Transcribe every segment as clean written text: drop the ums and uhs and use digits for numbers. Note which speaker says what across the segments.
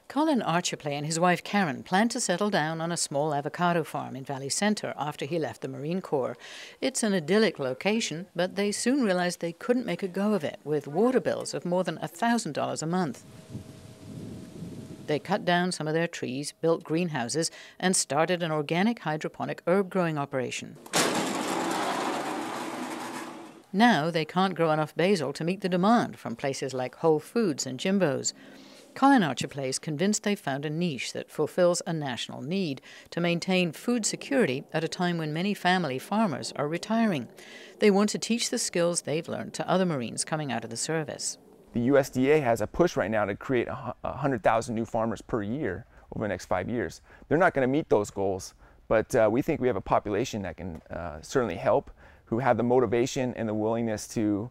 Speaker 1: Colin Archi and his wife Karen planned to settle down on a small avocado farm in Valley Centre after he left the Marine Corps. It's an idyllic location, but they soon realized they couldn't make a go of it with water bills of more than $1,000 a month. They cut down some of their trees, built greenhouses, and started an organic hydroponic herb growing operation. Now they can't grow enough basil to meet the demand from places like Whole Foods and Jimbo's. Colin Archi is convinced they've found a niche that fulfills a national need to maintain food security at a time when many family farmers are retiring. They want to teach the skills they've learned to other Marines coming out of the service.
Speaker 2: The USDA has a push right now to create 100,000 new farmers per year over the next 5 years. They're not going to meet those goals, but we think we have a population that can certainly help, who have the motivation and the willingness to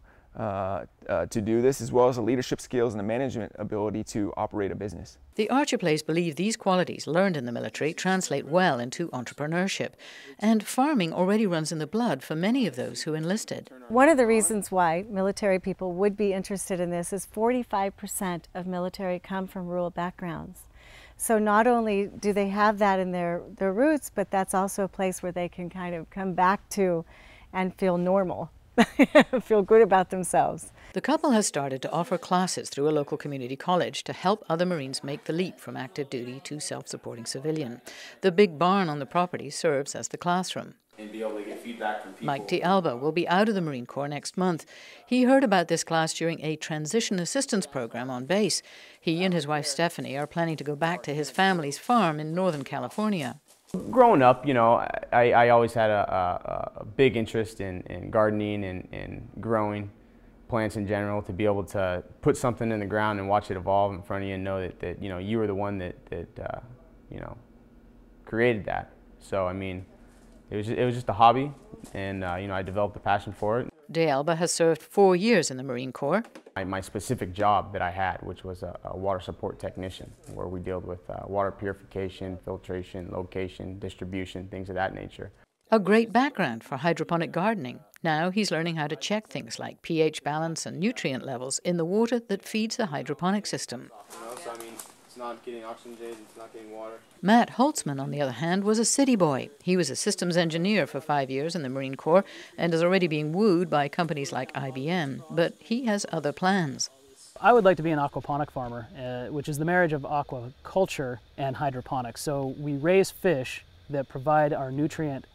Speaker 2: do this, as well as the leadership skills and the management ability to operate a business.
Speaker 1: The Archi believe these qualities learned in the military translate well into entrepreneurship, and farming already runs in the blood for many of those who enlisted.
Speaker 3: One of the reasons why military people would be interested in this is 45% of military come from rural backgrounds. So not only do they have that in their roots, but that's also a place where they can kind of come back to and feel normal. Feel good about themselves.
Speaker 1: The couple has started to offer classes through a local community college to help other Marines make the leap from active duty to self-supporting civilian. The big barn on the property serves as the classroom.
Speaker 4: And be able to get feedback from people.
Speaker 1: Mike D'Alba will be out of the Marine Corps next month. He heard about this class during a transition assistance program on base. He and his wife Stephanie are planning to go back to his family's farm in Northern California.
Speaker 5: Growing up, you know, I always had a big interest in gardening and growing plants in general. To be able to put something in the ground and watch it evolve in front of you and know that you know, you were the one that you know, created that. So I mean, it was just a hobby, and you know, I developed a passion for it.
Speaker 1: D'Alba has served 4 years in the Marine Corps.
Speaker 5: My specific job that I had, which was a water support technician, where we dealt with water purification, filtration, location, distribution, things of that nature.
Speaker 1: A great background for hydroponic gardening. Now he's learning how to check things like pH balance and nutrient levels in the water that feeds the hydroponic system.
Speaker 4: So, I mean, it's not getting oxygenated, it's not getting water.
Speaker 1: Matt Holtzman, on the other hand, was a city boy. He was a systems engineer for 5 years in the Marine Corps and is already being wooed by companies like IBM, but he has other plans.
Speaker 6: I would like to be an aquaponic farmer, which is the marriage of aquaculture and hydroponics. So we raise fish that provide our nutrient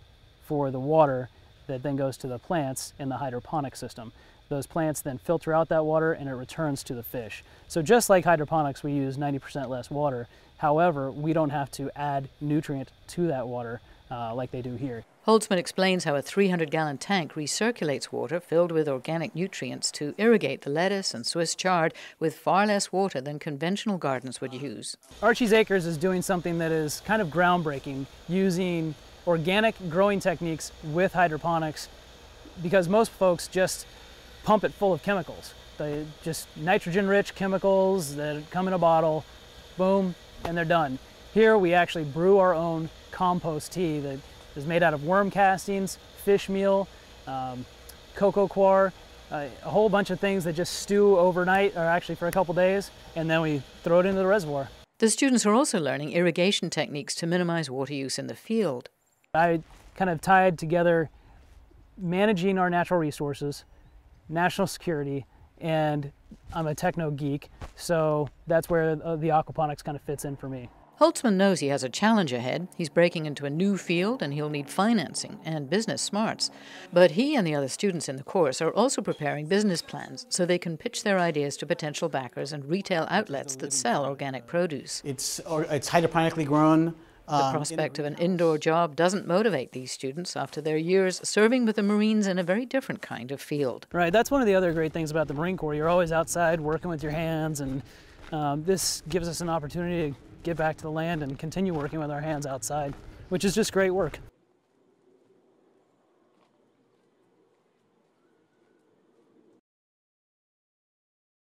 Speaker 6: for the water that then goes to the plants in the hydroponic system. Those plants then filter out that water and it returns to the fish. So just like hydroponics, we use 90% less water. However, we don't have to add nutrient to that water like they do here.
Speaker 1: Holtzman explains how a 300-gallon tank recirculates water filled with organic nutrients to irrigate the lettuce and Swiss chard with far less water than conventional gardens would use.
Speaker 6: Archi's Acres is doing something that is kind of groundbreaking, using organic growing techniques with hydroponics, because most folks just pump it full of chemicals. They just nitrogen-rich chemicals that come in a bottle, boom, and they're done. Here we actually brew our own compost tea that is made out of worm castings, fish meal, cocoa coir, a whole bunch of things that just stew overnight, or actually for a couple days, and then we throw it into the reservoir.
Speaker 1: The students are also learning irrigation techniques to minimize water use in the field.
Speaker 6: I kind of tied together managing our natural resources, national security, and I'm a techno geek, so that's where the aquaponics kind of fits in for me.
Speaker 1: Holtzman knows he has a challenge ahead. He's breaking into a new field and he'll need financing and business smarts. But he and the other students in the course are also preparing business plans so they can pitch their ideas to potential backers and retail outlets that sell organic produce.
Speaker 7: It's hydroponically grown.
Speaker 1: The prospect of an indoor job doesn't motivate these students after their years serving with the Marines in a very different kind of field.
Speaker 6: Right, that's one of the other great things about the Marine Corps. You're always outside working with your hands, and this gives us an opportunity to get back to the land and continue working with our hands outside, which is just great work.